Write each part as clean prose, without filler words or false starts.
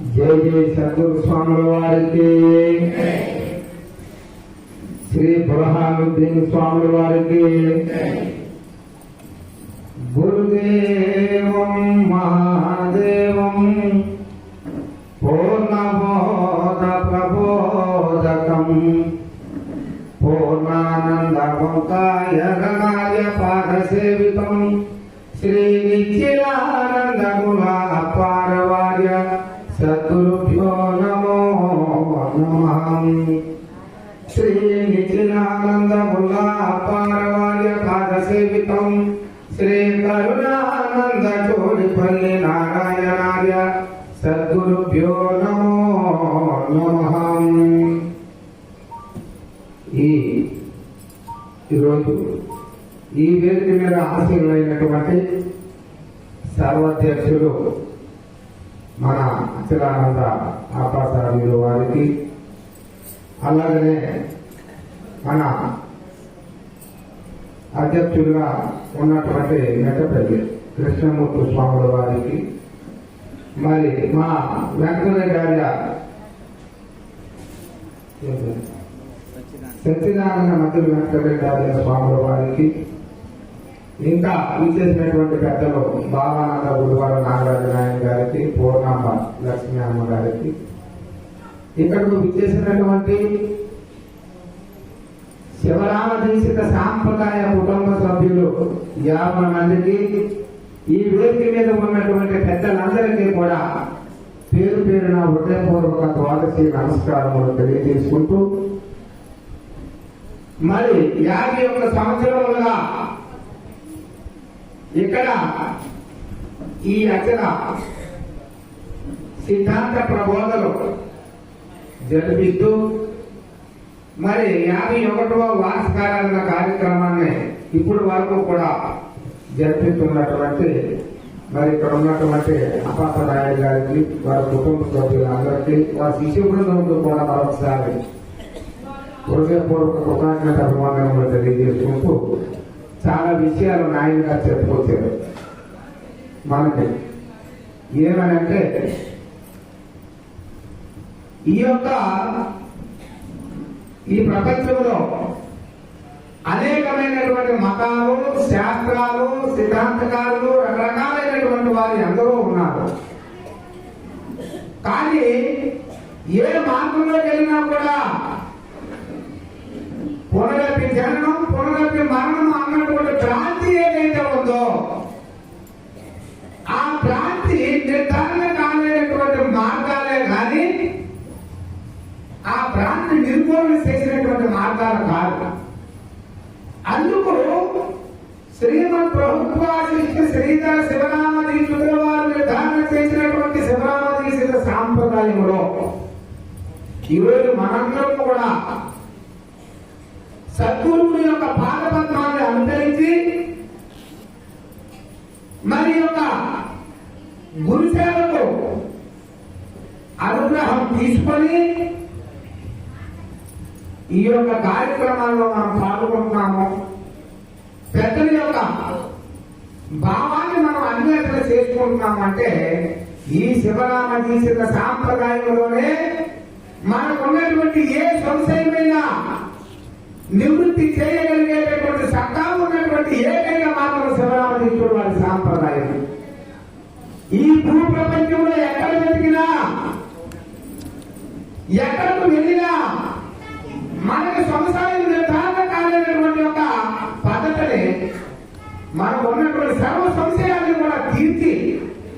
జై జై సద్గురు స్వాముల వారికి, శ్రీ బురహానుద్దీన్ స్వాముల వారికి, గురుదేవం మహాదేవం పూర్ణబోధ ప్రబోధకం పూర్ణానందముఖాయ గణాయ పాదసేవితం శ్రీ నిత్యానందముల అపారవార్య సద్గురుభ్యో నమో నమః. శ్రీ నిత్యానందముల అపారవార్య పాదసేవితం శ్రీ కరుణానంద చోడిపల్లి నారాయణార్య సద్గురుభ్యో నమో నమః. ఈరోజు ఈ వేదిక మీద ఆశీనులైనటువంటి సర్వాధ్యక్షులు మన అక్షరానంద ఆపాసారాయుడు వారికి, అలాగనే మన అధ్యక్షులుగా ఉన్నటువంటి మెట్టపల్లి కృష్ణమూర్తి స్వాముల వారికి, మరి మా వెంకటరెడ్డి సత్యనారాయణ మంత్రులు వెంకటరెడ్డి స్వాముల వారికి, ఇంకా విచ్చేసినటువంటి పెద్దలు బాలానంద గురువార నాగరాజనాయన గారికి, పూర్ణమ్మ లక్ష్మీ అమ్మ గారికి, ఇక్కడకు విచ్చేసినటువంటి శివరామదీక్షిత సాంప్రదాయ కుటుంబ సభ్యులు 50 మందికి, ఈ వేదిక మీద ఉన్నటువంటి పెద్దలందరికీ కూడా పేరు పేరున హృదయపూర్వక ద్వాదశి నమస్కారములు తెలియజేసుకుంటూ, మరి 51 సంవత్సరములుగా ఇక్కడ ఈ అక్షర సిద్ధాంత ప్రబోధలు జరిపిస్తూ మరి 51వ వార్షికారాధన కార్యక్రమాన్ని ఇప్పటి వరకు కూడా జరిపిస్తున్నటువంటి మరి ఇక్కడ ఉన్నటువంటి అపాసరాయ గారికి, వారి కుటుంబ సభ్యులందరికీ, వారి శిశు బృందంతో కూడా మరొకసారి హృదయపూర్వక కృతజ్ఞత అభిమానములు తెలియజేసుకుంటూ, చాలా విషయాలు నాయన గారు చెప్పుకొచ్చారు మనకి. ఏమనంటే ఈ ప్రపంచంలో అనేకమైనటువంటి మతాలు, శాస్త్రాలు, సిద్ధాంతకారులు, రకరకాలైనటువంటి వారు ఎందరో ఉన్నారు. కానీ ఏ మార్గంలో వెళ్ళినా కూడా పునరపి జననం, పునరపి మరణం అన్నటువంటి భ్రాంతి ఏదైతే ఉందో, ఆ భ్రాంతి నిర్ధారణ కాలేనటువంటి మార్గాలే కానీ ఆ భ్రాంతి నిర్మూలన చేసినటువంటి మార్గాలు కాదు. అందుకు శ్రీమద్ ప్రభుత్వాశిష్ట శ్రీధర శివరామదీక్షితుల వారు నిర్ధారణ చేసినటువంటి శివరామదీక్షిత సాంప్రదాయంలో ఈరోజు మనందరం కూడా సద్గురువుని యొక్క పాదపద్మాన్ని అనుసరించి మరి యొక్క గురుసేవకు అనుగ్రహం తీసుకొని ఈ యొక్క కార్యక్రమాల్లో మనం పాల్గొంటున్నాము. పెద్దల యొక్క భావాన్ని మనం అన్వేషణ చేసుకుంటున్నామంటే ఈ శివరామదీక్షిత సాంప్రదాయంలోనే మనకున్నటువంటి ఏ సంశయమైనా నివృత్తి చేయగలిగేటటువంటి సత్తా ఉన్నటువంటి ఏకైక మార్గం శివరామదీక్షుడు వారి సాంప్రదాయం. ఈ భూ ప్రపంచంలో ఎక్కడ వెతికినా, ఎక్కడకు వెళ్ళినా మనకి సంసారం నిర్ధారణ కాలేనటువంటి ఒక పద్ధతిని, మనకు ఉన్నటువంటి సర్వ సంశయాన్ని కూడా తీర్చి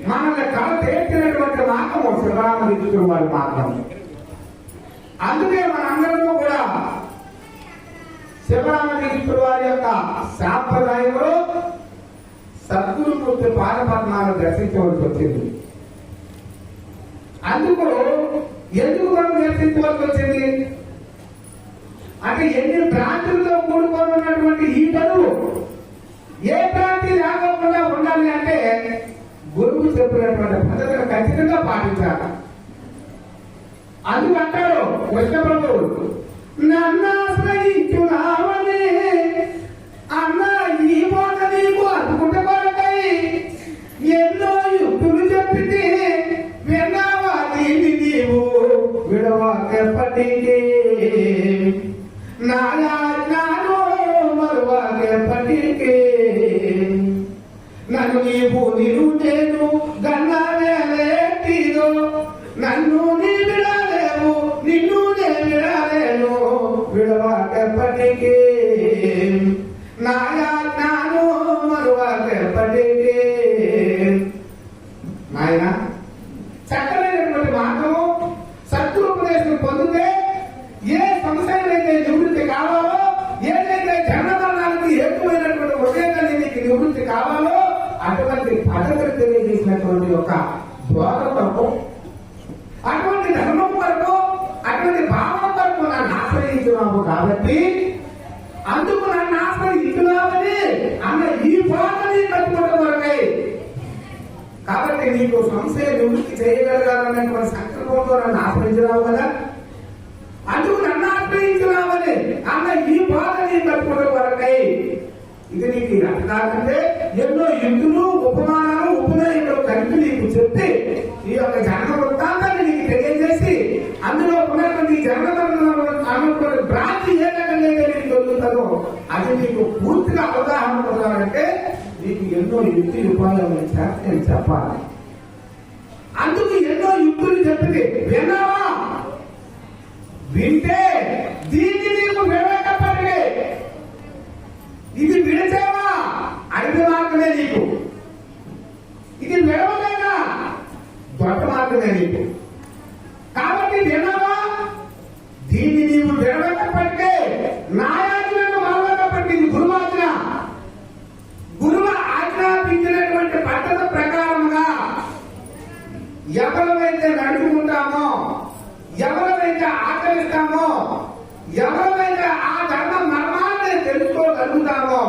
మనల్ని కళ తీర్చినటువంటి మార్గం శివరామదీక్షుడు వారి మార్గం. అందుకే మనందరము కూడా శివరామదీక్షుడు వారి యొక్క సాంప్రదాయంలో సద్గురుమూర్తి పాదపద్మాలను దర్శించవలసి వచ్చింది. ఎందుకు మనం దర్శించవలసి వచ్చింది అంటే, ఎన్ని భ్రాంతులతో కూడుకొని ఉన్నటువంటి ఈ పనులు ఏ భ్రాంతి లేకుండా ఉండాలి అంటే గురువు చెప్పినటువంటి పద్ధతులు ఖచ్చితంగా పాటించాలి. అందుకంటాడు కృష్ణ ప్రభువు, నన్నాశ్రయించున్నావని అన్న ఈ మోట నీకు అందుకుంటే కొరకై ఎన్నో యుక్తులు చెప్పితే విన్నావా నీ మరువాకెప్పటికీ నాయాజ్ఞను మరువాకెప్పటికీ నన్ను నీవు నిరుటేను గన్నవేలేటిదో నన్ను నీ విడలేవు నిన్ను నే విడలేను విడవాకెప్పటికీ నాయాజ్ఞను మరువాకెప్పటికీ. నాయన చక్కనైనటువంటి మార్గము సత్యోపదేశం పొందితే ఏ సమస్యలైతే నివృత్తి కావాలో, ఏదైతే జన్మమరణానికి హేతువైనటువంటి హృదయాన్ని నీకు నివృత్తి కావాలో అటువంటి పద్ధతులు తెలియజేసినటువంటి ఒక బోధ కొరకు, అటువంటి ధర్మం కొరకు, అటువంటి భావం కొరకు నన్ను ఆశ్రయించున్నావు కాబట్టి, అందుకు నన్ను ఆశ్రయించున్నావని అన్న ఈ బోధని కట్టుకోవడం కొరకై కాబట్టి నీకు సంశయ నివృత్తి చేయగలగాలన్నటువంటి సంకల్పంతో నన్ను ఆశ్రయించినావు కదా, అందుకు నన్ను ఆశ్రయించినావని అన్న ఈ బోధని కట్టుకోవడం కొరకై ఇది నీకు కాకంటే ఎన్నో యుద్ధులు ఉపమానాలు ఉపనయనాలు కలిపి నీకు చెప్పి ఈ యొక్క జన్మ వృత్తాంతాన్ని నీకు తెలియజేసి అందులో ఉన్నటువంటి జన్మటువంటి భ్రాంతి ఏ రకంగా నీకు దొరుకుతుందో అది నీకు పూర్తిగా అవగాహన పొందాలంటే నీకు ఎన్నో యుక్తి ఉపాయాలు నేను చెప్పాలి. అందుకు ఎన్నో యుక్తులు చెప్పింది విన్నావా, వింటే దీన్ని నీకు విడవకపోతే ఇది విడిచేవా అడిగి మార్గమే నీకు, ఇది విడవలేదా దొడ్డ మార్గమే నీకు. కాబట్టి విన్నావా, దీన్ని నీవు విడవకపోతే నాయాజ్ఞను మరవకపోతే ఇది గురువాజ్ఞ. గురువు ఆజ్ఞాపించినటువంటి పద్ధతి ప్రకారంగా ఎవరైతే నడుచుకుంటామో, ఎవరైతే ఆచరిస్తామో, ఎవరైతే ఆ ధర్మ మర్మాన్ని తెలుసుకోగలుగుతామో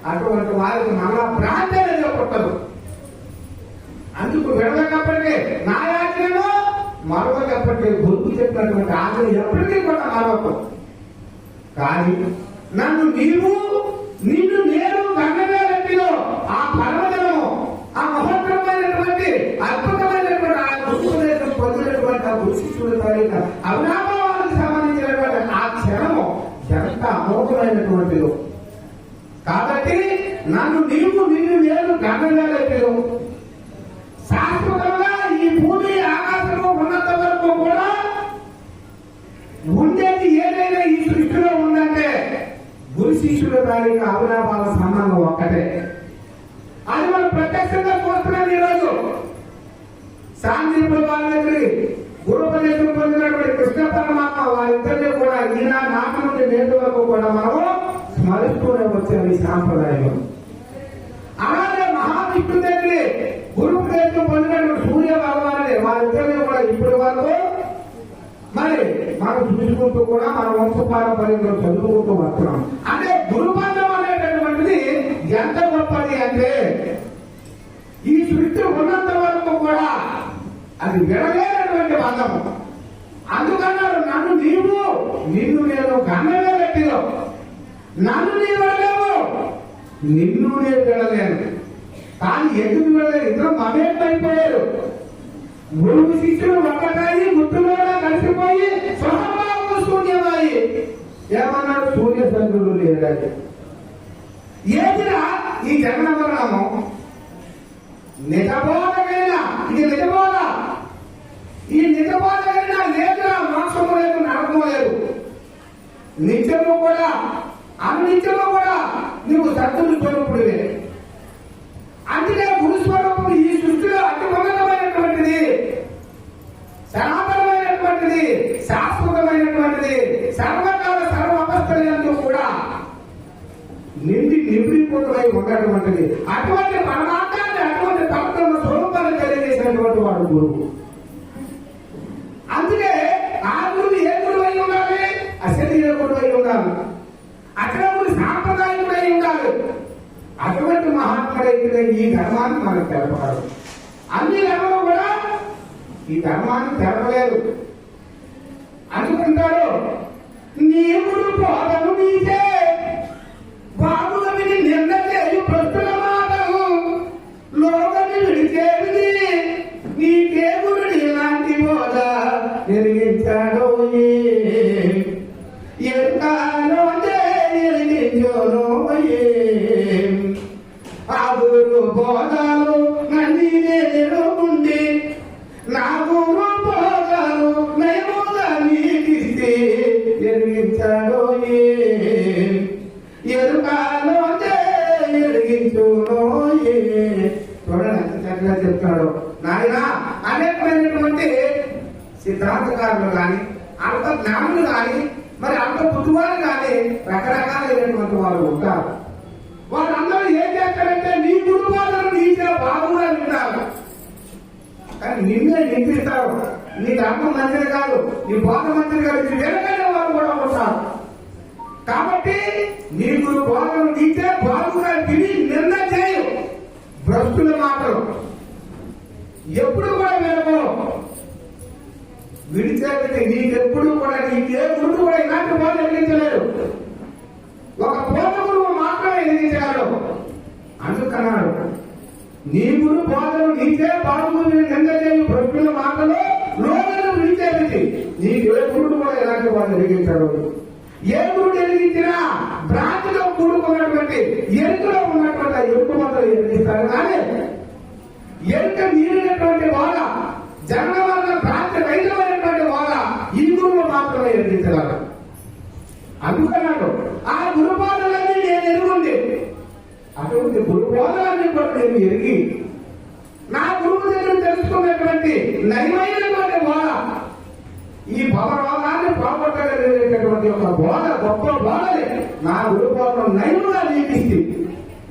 అటువంటి వారికి మళ్ళా భ్రాంతి అనేది పుట్టదు. అందుకు విడవకపోతే నాయాజ్ఞను మరవకపోతే గురువు చెప్పినటువంటి ఆజ్ఞ ఎప్పటికీ కూడా మరవకు. కానీ నన్ను నీవు నిన్ను నేను గంగవేలో ఆ పర్వతము ఆ మహోత్తరమైనటువంటి అద్భుతమైనటువంటి ఆ ఉపదేశం పొందినటువంటి ఆ గురుశిష్యుల తారీఖు అవినాభావానికి సంబంధించినటువంటి ఆ క్షణము ఎంత అమోఘమైనటువంటిదో. కాబట్టి నన్ను నీవు నిన్ను నేను గంగవేలో శాశ్వతంగా ఈ భూమి ఆకాశంలో ఉన్నంత వరకు కూడా ఉండేది ఏదైనా ఈ సృష్టిలో ఉందంటే గురు శిష్యుల తారీఖు అవినాభావ సంబంధం ఒక్కటే. అది మనం ప్రత్యక్షంగా చూస్తున్నాం. ఈరోజు శాంతిపుల వారి దగ్గర గురుపదేశం పొందినటువంటి కృష్ణ పరమాత్మ వారిద్దరినీ కూడా ఈనాడు నాటి నుండి నేటి వరకు కూడా మనము స్మరిస్తూనే వచ్చాం ఈ సాంప్రదాయం. అలాగే మహావిష్ణు దగ్గర గురుపదేశం పొందినటువంటి సూర్య భగవానుడే వారిద్దరినీ కూడా ఇప్పటి వరకు మరి మనం చూసుకుంటూ కూడా మన వంశ పారంపర్యంలో చదువుకుంటూ వస్తున్నాం. అంటే గురుబంధం అనేటటువంటిది ఎంత గొప్పది అంటే ఈ సృష్టి ఉన్నంత వరకు కూడా అది విడలేనటువంటి బంధము. అందుకన్నారు నన్ను నీవు నిన్ను నేను గన్నవే వ్యక్తిలో నన్ను నీ విడలేవు నిన్ను నేను విడలేను. కానీ ఎందుకు విడలేదు? ఇద్దరు మమేకమైపోయారు. గురువు శిష్యులు ఒక్కటాయి గుర్తులో కలిసిపోయి స్వభావం శూన్యమాయి ఏమన్నారు? సూర్య చంద్రుడు లేదని. ఏదిరా ఈ జన్మమరణము నిజబోధమైన ఇది నిజబోధ. ఈ నిజబోధమైన లేదురా మోక్షము లేదు, నరకము లేదు. నిత్యము కూడా అనిత్యము కూడా నువ్వు సత్తుడు స్వరూపుడివే. అందుకే గురు స్వరూపుడు ఈ సృష్టిలో అతి ఉన్నతమైనటువంటిది, సనాతనమైనటువంటిది, శాశ్వతమైనటువంటిది, సర్వకాల సర్వ అవస్థలందు కూడా నిండిపోతున్నై ఉన్నటువంటిది. అటువంటి పరమాత్మాన్ని అటువంటి పవిత్ర స్వరూపాన్ని తెలియజేసినటువంటి వాడు గురువు. అందుకే ఆ గురువు ఏ గురువు అయి ఉండాలి? అశరీర గురువు అయి ఉండాలి, అచలముడు సాంప్రదాయకుడు అయి ఉండాలి. అటువంటి మహాత్ముడైతే ఈ ధర్మాన్ని మనకు తెలపడు. అన్ని ధర్మం కూడా ఈ ధర్మాన్ని తెలపలేదు. అనుకుంటారు నీ గురు బోధను నీకే బాబుగా విని నిర్ణయం ప్రస్తుత మాటలు లోకని విడిచేది నీకే గురుడు ఇలాంటి బోధ నిర్మించాడు. గురు బోధను నయముగా నీకిస్తే ఎరిగించాడో ఎరుకాలో ఎరిగించునో చూడండి ఎంత చక్కగా చెప్తాడు నాయన. అనేకమైనటువంటి సిద్ధాంతకారులు కానీ అంత జ్ఞానులు కానీ మరి అంత బుద్ధివారు కానీ రకరకాలైనటువంటి వారు ఉంటారు. వాళ్ళందరూ ఏం చేస్తారంటే నీ గురువాలను నీచే బాగుగా వింటారు, కానీ నిన్నే నింపిస్తారు. నీ ధర్మం మంచిది కాదు, నీ బోధ మంచిది కాదు, నీ వెనకైన వారు కూడా ఉంటారు. కాబట్టి నీ గురు బోధను నీచే బాగుగా విని నిన్న చేయు. భ్రష్టుల మాటలు ఎప్పుడు కూడా వినకు. విడిచేది నీకెప్పుడు కూడా నీకే గురువు కూడా ఇలాంటి బోధ ఎదిగించలేరు. ఒక బోధ గురువు మాత్రమే ఎదిగించాడు. అందుకన్నాడు నీ గురు బోధను నీకే బాగుని నిందలేని భక్తుల మాటలు లోకను విడిచేది. నీకే గురుడు కూడా ఇలాంటి బోధ ఎదిగించాడు. ఏ గురుడు ఎదిగించినా భ్రాంతిలో కూడుకున్నటువంటి ఎరుకలో ఉన్నటువంటి ఎరుకు మాత్రం ఎదిగిస్తారు. కానీ ఎరుక మీరినటువంటి బోధ జన్మ వల్ల భ్రాంతి రహితమైనటువంటి బోధ ఈ గురువు మాత్రమే ఎదిగించగలరు. అందుకన్నాడు ఆ గురు బోధలన్నీ నేను ఎరుగుంది. అటువంటి గురు బోధలన్నీ కూడా నేను ఎరిగి నా గురువు దగ్గర తెలుసుకున్నటువంటి నయమైనటువంటి బోధ, ఈ భవరోగాన్ని పోగొట్టగలిగేటటువంటి ఒక బోధ, గొప్ప బోధని నా గురు బోధను నయముగా నీకిస్తుంది.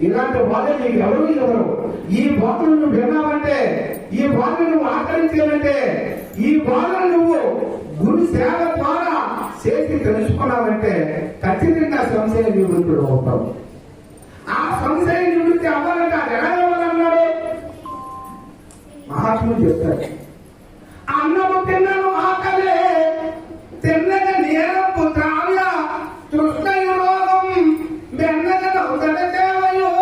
ఇలాంటి బోధ నీకు ఎవరు. ఈ బోధను నువ్వు విన్నావంటే, ఈ బోధను నువ్వు ఆచరించావంటే, ఈ బోధను నువ్వు గురు సేవ ద్వారా చేసి తెలుసుకున్నావంటే ఖచ్చితంగా సంశయ నివృత్తుడు అవుతావు. ఆ సంశయ నివృత్తి అవ్వాలంటే అది ఎలా అవ్వాలన్నాడు మహాత్ముడు చెప్తాడు. అన్నము తిన్నను ఆకలే తిన్నగ నేరపు త్రావ్య తృష్ణయు రోగం బెన్నగ నౌతడ సేవయు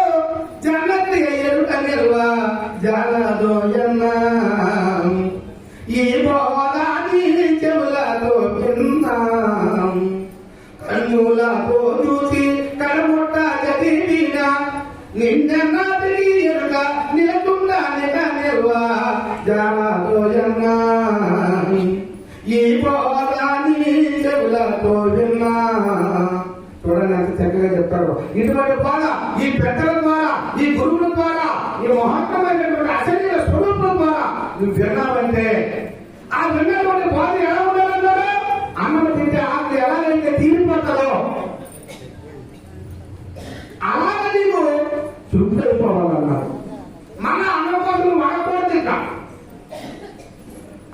జన్నక్రియ ఎరుక నిల్వ జలదోయన్న. ఈ బోధాన్ని చెవులతో విన్నాం, కన్నులతో చూసి కడముట్ట చదివిన నిన్న తిరిగి ఎరుక నిలకుండా నిల్వ జలదోయన్న. ఈ బోధాన్ని చెవులతో విన్నా. చూడండి ఎంత చక్కగా చెప్తారు. ఇటువంటి బాధ ఈ పెద్దల ద్వారా, ఈ గురువుల ద్వారా, ఈ మహత్తమైనటువంటి అసలు స్వరూపం ద్వారా నువ్వు విన్నావంటే ఆ విన్నటువంటి బాధ ఎలా ఉండాలన్నాడు. అన్నం తింటే ఆకలి ఎలాగైతే తీరిపోతుందో అలాగే నీకు తృప్తి అయిపోవాలన్నారు. మన అన్నం కోసం వాడకూడదు. ఇంకా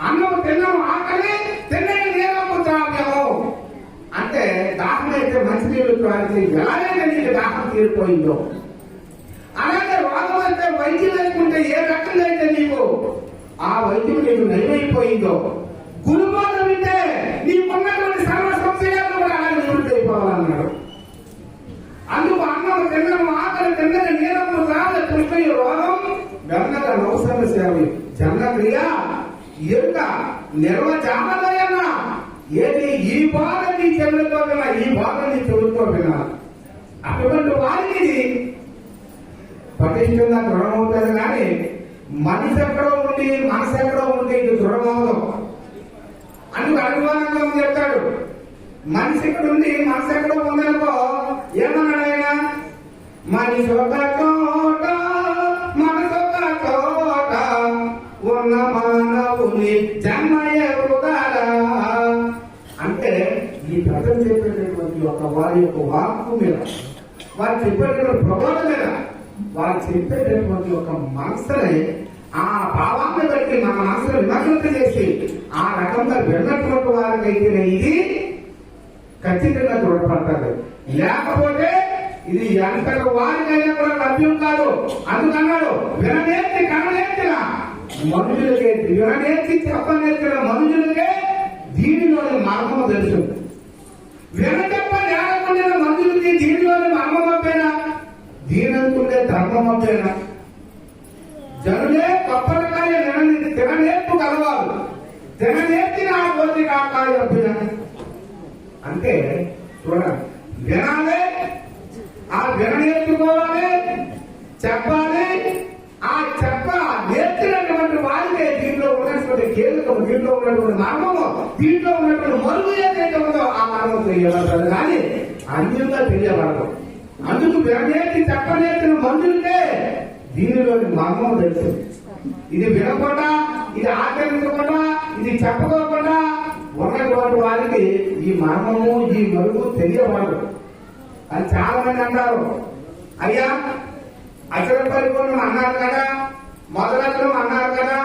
అన్నం తిన్నాము ఆకలి తిన్నది నేరము త్రావ్యము అంటే దాహం అయితే మంచినీళ్ళు త్రాగితే ఎలాగైతే నీకు దాహం తీరిపోయిందో, అలాగే రోగం అయితే వైద్యం వేసుకుంటే ఏ రకంగా అయితే నీకు ఆ వైద్యం నీకు నయమైపోయిందో, గురుబోధ వింటే నీకున్నటువంటి సర్వ సంశయాలు కూడా అలాగే నివృత్తి అయిపోవాలన్నాడు. అందుకు అన్నం తిన్నము ఆకలి తిన్నది నేరము త్రావ్య కృష్ణయ్య రోగం గన్నక నౌసర్వ సేవ జన్నక్రియ ఎరుక నిర్వచామదయన్న. ఏది ఈ బాధ నీ చెవులతో విన్నా, ఈ బాధ నీ చెవులతో విన్నా. అటువంటి వారికి పటిష్టంగా దృఢమవుతుంది. కానీ మనిషి ఎక్కడో ఉండి మనసు ఎక్కడో ఉండి ఇది దృఢమవుతాం. అందుకు అనుమానంగా చెప్తాడు. మనిషి ఇక్కడ ఉంది మనసు ఎక్కడో ఉందనుకో ఏమన్నాడు ఆయన, మనిషి ఒక చోట మనసు ఒక చోట ఉన్న మానవుని జన్మయ వృధారా. అంటే ఈ ప్రజలు చెప్పేటటువంటి ఒక వారి యొక్క వాక్కు మీద, వారు చెప్పేటటువంటి ప్రబోధం మీద, వారు చెప్పేటటువంటి ఒక మనసుని ఆ భావాన్ని బట్టి మన మనసును విమర్శింప చేసి ఆ రకంగా విన్నటువంటి వారికైతే ఇది ఖచ్చితంగా దృఢపడతారు. లేకపోతే ఇది ఎంతటి వారికైనా కూడా లభ్యం కాదు. అందుకన్నాడు విననేర్చి కననేర్చిన మనుషులకే, విననేర్చి చెప్పనేర్చిన మనుషులకే దీనిలోని మర్మము తెలుసు. వినటప్ప నేరకుండిన మనుషులకి దీనిలోని మర్మమప్పేనా, దీనంతుండే ధర్మమప్పేనా. జనులే కొప్పటికాయ తిననేర్పు కలవారు, తిననేర్చిన ఆ కోతి కాకాయ అభ్యున. అంటే చూడండి, వినాలి, ఆ విననేర్చుకోవాలి, చెప్పాలి. ఆ నేర్చినటువంటి వారికే దీనిలో ఉన్న ఉన్నటువంటి కీలకము, దీంట్లో ఉన్నటువంటి మర్మము, దీంట్లో ఉన్నటువంటి మరుగు ఏదైతే ఉందో ఆ మర్మం తెలియబడదు కానీ అన్యంగా తెలియబడదు. అందుకు విననేటి చెప్పనేటిన మనుషులకే దీనిలోని మర్మం తెలుసు. ఇది వినకుండా, ఇది ఆచరించకుండా, ఇది చెప్పుకోకుండా ఉన్నటువంటి వారికి ఈ మర్మము, ఈ మరుగు తెలియబడదు అని చాలా మంది అంటారు. అయ్యా అక్షర పరిపూర్ణం అన్నారు కదా, మొదలక్షరం అన్నారు కదా,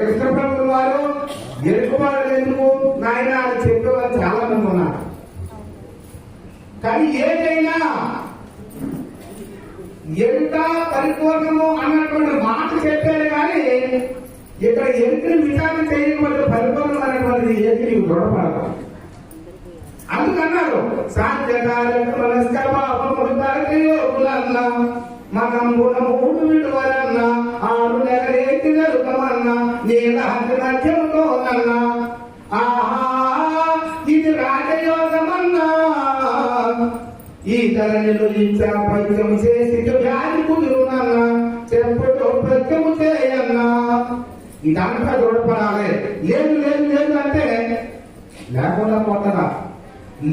కృష్ణ ప్రభుత్వం వారు ఎరుకువారు ఎందుకు నాయన అని చెప్పేవారు చాలా మంది ఉన్నారు. కానీ ఏదైనా ఎంత పరిపూర్ణము అన్నటువంటి మాట చెప్పారు కానీ ఇక్కడ ఎందుకు విచారణ చేయకపోతే పరిపూర్ణం అనేటువంటిది ఏది నీవు దృఢపడతావు. అందుకన్నారు మనం గుణమూడు విడువరన్నా, 6 నెలలేకి జరుగమన్నా, నీళ్ళ హద్దు మధ్యముతోనన్నా, ఆహా ఇది రాజయోగమన్నా, ఈ ధరనిలు ఇచ్చా పద్యము చేసి వ్యాధి కుదురునన్నా, చెప్పుతో పద్యము చేయన్నా. ఇదంతా దృఢపడాలి. లేదు లేదు లేదు అంటే లేకుండా పోతారా?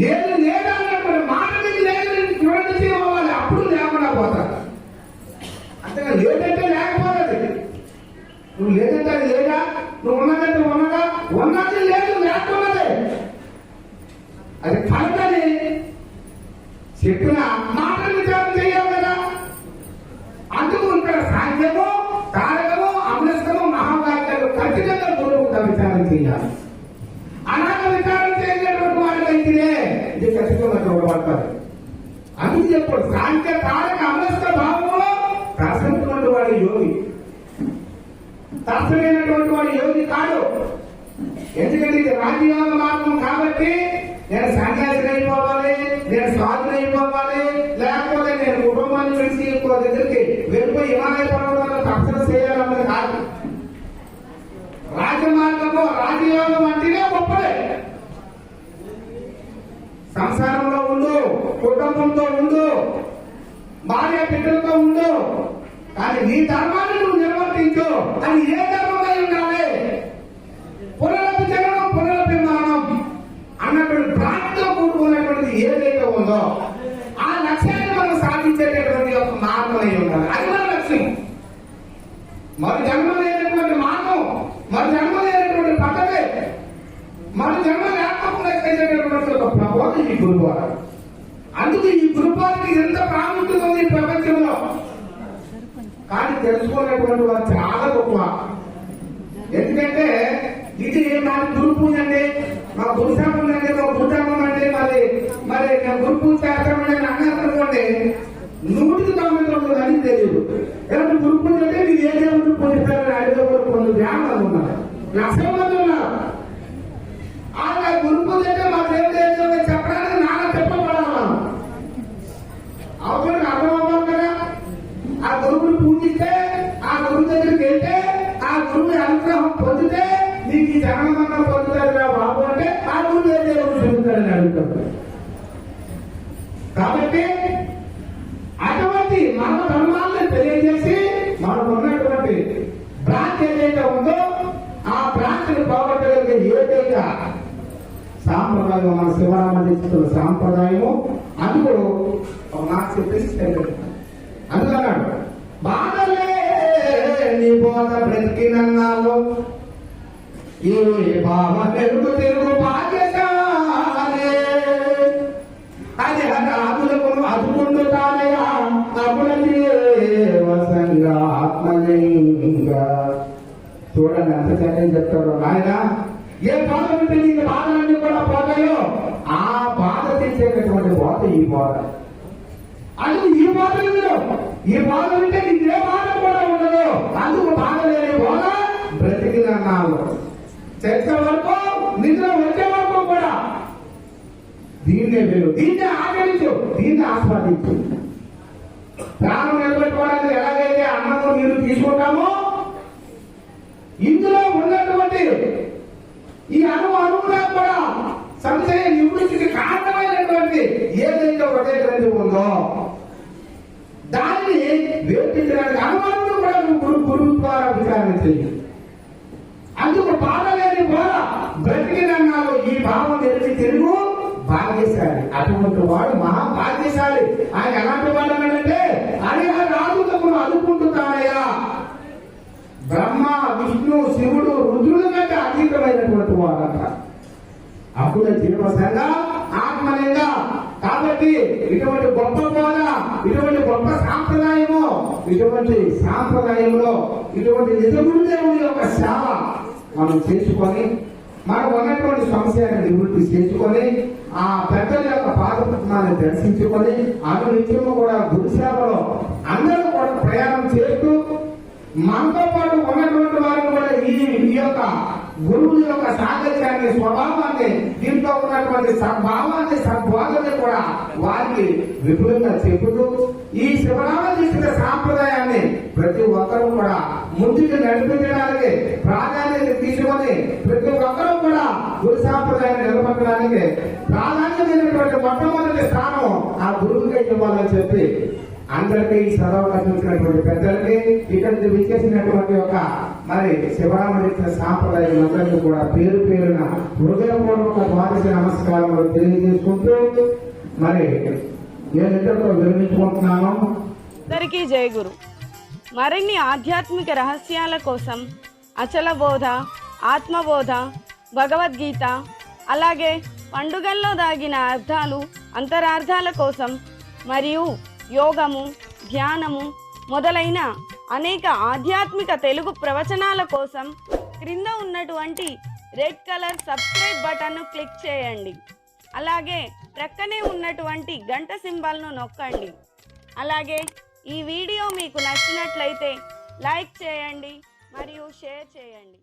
లేదు లేదు అన్నప్పుడు మాట మీద లేదు చూడండి తీసుకోవాలి, అప్పుడు లేకుండా పోతారు. అంతేగా లేదంటే లేకపోలేదు. నువ్వు లేదంటే అది లేదా, నువ్వు ఉన్నదంటే ఉన్నదా, ఉన్నది లేదు లేకున్నదే అది కలదని చెప్పిన మాటలు విచారం చేయాలి కదా. అందుకు ఇక్కడ సాధ్యము, తారకము, అమృతము, మహావాక్యాలు ఖచ్చితంగా గురువుగా విచారం చేయాలి. అనాథ విచారం చేయలేటువంటి వారికైతే ఇది ఖచ్చితంగా చూడబడతారు. అందుకు చెప్పాడు సాంఖ్య తారక అమృత భావంలో దర్శనటువంటి వాడి యోగి, దర్శనమైనటువంటి వాడి యోగి కాదు. ఎందుకంటే ఇది రాజయోగ మార్గం కాబట్టి నేను సన్యాసిని అయిపోవాలి, నేను సాధుని అయిపోవాలి, లేకపోతే నేను కుటుంబాన్ని విడిచి ఇంకో దగ్గరికి వెళ్ళిపోయి హిమాలయ పర్వతాల్లో తపస్సు చేయాలన్నది కాదు. రాజమార్గంలో రాజయోగం అంటేనే గొప్పదే. సంసారంలో ఉండు, కుటుంబంతో ఉండు, భార్య బిడ్డలతో ఉండు, కానీ నీ ధర్మాన్ని నువ్వు నిర్వర్తించు. అది ఏ ధర్మమై ఉండాలి? పునరపి జననం పునరపి మరణం అన్నటువంటి భ్రాంతితో కూడుకున్నటువంటిది ఏదైతే ఉందో ఆ లక్ష్యాన్ని మనం సాధించేటటువంటి ఒక మార్గం అయి ఉండాలి. అది మన లక్ష్యం. మరి జన్మ లేనటువంటి మార్గం, మరి జన్మ లేనటువంటి పద్ధతి, మరి జన్మ లేకపోతే చేసేటటువంటి ఒక ప్రబోధం ఈ గురువారు. అందుకు ఈ గురువారికి ఎంత ప్రాముఖ్యత ఉంది ప్రపంచంలో. కానీ తెలుసుకున్నటువంటి వారు చాలా గొప్ప. ఎందుకంటే ఇది మా గురు పూజ అండి, మా గురుశాపం అండి, మా గురుశాపం అండి, మరి గురు పూజ చేస్తామని అన్నట్టుకోండి 199 అని తెలియదు. ఎవరు గురు పూజ అంటే మీరు ఏ దేవుడు పూజిస్తారని అడిగేవారు కొన్ని వ్యాపారాలు ఉన్నారు, లక్షల మంది ఉన్నారు. ఆ గురు పూజ అంటే మా దేవుడు ఏ దేవుడు చెప్పడానికి నాన్న చెప్పబడాలి. అవసరం అర్థం అవ్వాలి కదా. ఆ గురువుని పూజిస్తే, ఆ గురువు దగ్గరికి వెళ్తే, ఆ గురువు అనుగ్రహం పొందితే నీకు ఈ జన్మమన్నా పొందుతారు రా బాబు అంటే ఆ గురువు ఏ దేవుడు చెబుతాడని అడుగుతాడు. కాబట్టి అటువంటి మన ధర్మాలను తెలియజేసి మనకు ఉన్నటువంటి భ్రాంతి ఏదైతే ఉందో ఆ భ్రాంతిని పోగొట్టగలిగే ఏకైక సాంప్రదాయం మన శివరామనిస్తున్న సాంప్రదాయము. అందుకు నాకు చెప్పేసి అందుకన్నాడు బాధలే నీ బోధ బ్రతికినన్నాళ్ళు ఈ బావ తెలుగు తెలుగు భాగ్యశాలే అది అదులకు అదుకుండు తానయా అప్పుడీ వసంగా ఆత్మలింగా. చూడండి ఎంత చక్కని చెప్తాడు ఆయన. ఏ బాధ ఉంటే నీకు బాధలన్నీ కూడా పోతాయో ఆ బాధ తెచ్చేటటువంటి బోధ ఈ బోధ. అందుకు ఈ బాధ ఈ బాధ ఉంటే నీకు ఏ బాధ కూడా ఉండదు. అందుకు బాధ లేని బోధ బ్రతికినన్నాళ్ళు చర్చ వరకు నిద్ర వచ్చే వరకు కూడా దీన్నే వెళ్ళు, దీన్నే ఆచరించు, దీన్ని ఆస్వాదించు. ప్రాణం నిలబెట్టుకోవడానికి ఎలాగైతే అన్నము నీరు తీసుకుంటామో ఇందులో ఉన్నటువంటి ఈ అణువుగా కూడా సంశయ నివృత్తికి కారణమైనటువంటి ఏదైతే ఒకే గ్రంథి ఉందో దానిని వేర్పించడానికి అనుమానం కూడా గురువు ద్వారా విచారణ చేయి. భాగ్యశాలి. అటువంటి వాడు మహా భాగ్యశాలి. ఆయన ఎలాంటి వాడు అంటే హరిహర రాజుతమును అనుకుంటున్నానయ్యా. బ్రహ్మ, విష్ణు, శివుడు, రుద్రుల కంటే అతీతమైనటువంటి వాడంట. అప్పుడు జీవసంగా ఆత్మలింగా. కాబట్టి ఇటువంటి గొప్ప బోధ, ఇటువంటి గొప్ప సాంప్రదాయము, ఇటువంటి సాంప్రదాయంలో ఇటువంటి నిజ గురుదేవుని యొక్క సేవ మనం చేసుకొని మనకు ఉన్నటువంటి సమస్యను నివృత్తి చేసుకొని ఆ పెద్దల యొక్క పాదపద్మాన్ని దర్శించుకొని అనునిత్యము కూడా గురుసేవలో అందరూ కూడా ప్రయాణం చేస్తూ మనతో పాటు ఉన్నటువంటి వారిని కూడా ఈ యొక్క గురువుల యొక్క సాంగత్యాన్ని, స్వభావాన్ని, దీంట్లో ఉన్నటువంటి సద్భావాన్ని, సద్బోధని కూడా వారికి విపులంగా చెబుతూ ఈ శివరామకృష్ణ సాంప్రదాయాన్ని ప్రతి ఒక్కరూ కూడా ముందుకు నడిపించడానికి ప్రాధాన్యత తీసుకొని ప్రతి ఒక్కరూ కూడా గురు సాంప్రదాయాన్ని నిలబెట్టడానికి ప్రాధాన్యమైనటువంటి మొట్టమొదటి స్థానం ఆ గురువుకే ఇవ్వాలని చెప్పి అందరికీ ఈ సదవకాశం ఇచ్చినటువంటి పెద్దలకి, ఇక్కడికి విచ్చేసినటువంటి ఒక మరి శివరామకృష్ణ సాంప్రదాయం అందరికీ కూడా పేరు పేరున హృదయపూర్వక ద్వాదశ నమస్కారములు తెలియజేసుకుంటూ మరి నేను ఇంతటితో విరమించుకుంటున్నాను. అందరికీ జయ గురు. మరిన్ని ఆధ్యాత్మిక రహస్యాల కోసం అచల బోధ, ఆత్మబోధ, భగవద్గీత, అలాగే పండుగల్లో దాగిన అర్థాలు, అంతరార్థాల కోసం మరియు యోగము, ధ్యానము మొదలైన అనేక ఆధ్యాత్మిక తెలుగు ప్రవచనాల కోసం క్రింద ఉన్నటువంటి రెడ్ కలర్ సబ్స్క్రైబ్ బటన్ను క్లిక్ చేయండి. అలాగే ప్రక్కనే ఉన్నటువంటి గంట సింబల్ను నొక్కండి. అలాగే ఈ వీడియో మీకు నచ్చినట్లయితే లైక్ చేయండి మరియు షేర్ చేయండి.